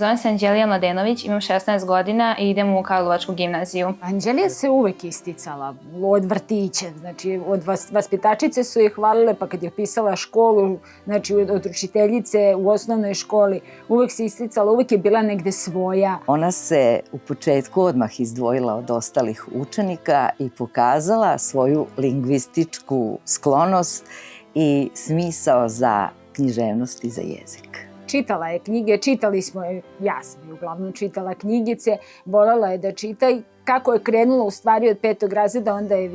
Zovem se Anđelija Mladenović, imam 16 godina i idem u Karlovačku gimnaziju. Anđelija se uvek isticala od vrtića, znači od vaspitačice su je hvalile, pa kad je pisala školu, znači od učiteljice u osnovnoj školi, uvek se isticala, uvek je bila negde svoja. Ona se u početku odmah izdvojila od ostalih učenika i pokazala svoju lingvističku sklonost i smisao za književnost i za jezik. Čitala je knjige, čitali smo je, ja sam je uglavnom čitala knjigice, volela je da čita i kako je krenula u stvari od 5. razreda, onda je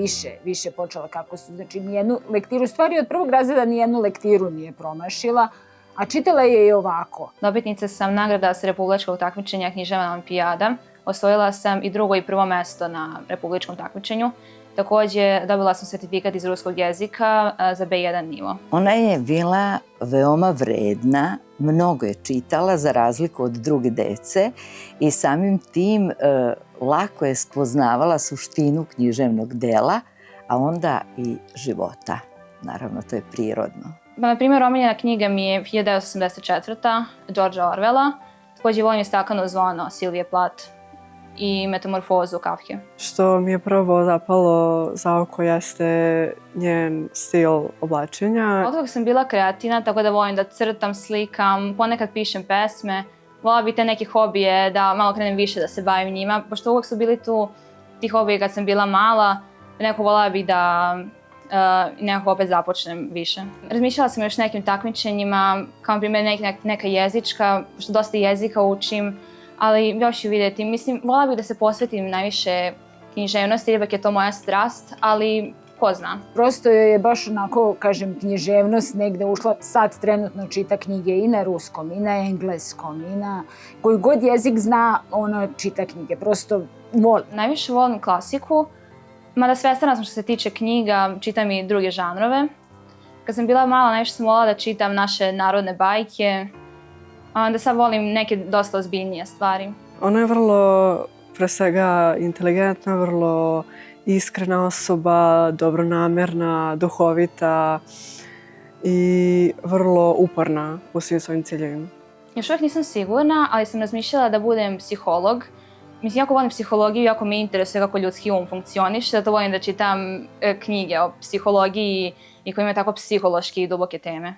više počela kako su, znači nijednu lektiru, u stvari od 1. razreda nijednu lektiru nije promašila, a čitala je i ovako. Dobitnica sam nagrada sa republičkog takmičenja Književna olimpijada. Osvojila sam i 2. i 1. mesto na republičkom takmičenju. Takođe, dobila sam sertifikat iz ruskog jezika za B1 nivo. Ona je bila veoma vredna, mnogo je čitala za razliku od druge dece i samim tim lako je spoznavala suštinu književnog dela, a onda i života. Naravno, to je prirodno. Na primjer, omiljena knjiga mi je 1984. Georgea Orwella. Takođe volim i Stakleno zvono Silvije Plath i Metamorfozu Kafke. Što mi je prvo zapalo za oko jeste njen stil oblačenja. Od toga sam bila kreativna, tako da volim da crtam, slikam, ponekad pišem pesme. Vola bi te neke hobije da malo krenem više da se bavim njima, pošto uvek su bili tu ti hobije kad sam bila mala, neko vola bi da nekako opet započnem više. Razmišljala sam još nekim takmičenjima, kao na primjer neka jezička, pošto dosta jezika učim, ali još ću vidjeti. Mislim, vola bih da se posvetim najviše književnosti, ipak je to moja strast, ali ko zna. Prosto joj je baš onako, kažem, književnost negde ušla. Sad trenutno čita knjige i na ruskom, i na engleskom, i na koji god jezik zna, ona čita knjige. Prosto voli. Najviše volim klasiku, mada svestrana sam što se tiče knjiga, čitam i druge žanrove. Kad sam bila mala, najviše sam volila da čitam naše narodne bajke, a onda sad volim neke dosta ozbiljnije stvari. Ona je vrlo, pre svega, inteligentna, vrlo iskrena osoba, dobronamerna, duhovita i vrlo uporna u svim svojim ciljevima. Još uvijek nisam sigurna, ali sam razmišljala da budem psiholog. Mislim, jako volim psihologiju, jako me interesuje kako ljudski um funkcioniše, zato volim da čitam knjige o psihologiji i koje imaju tako psihološki i duboke teme.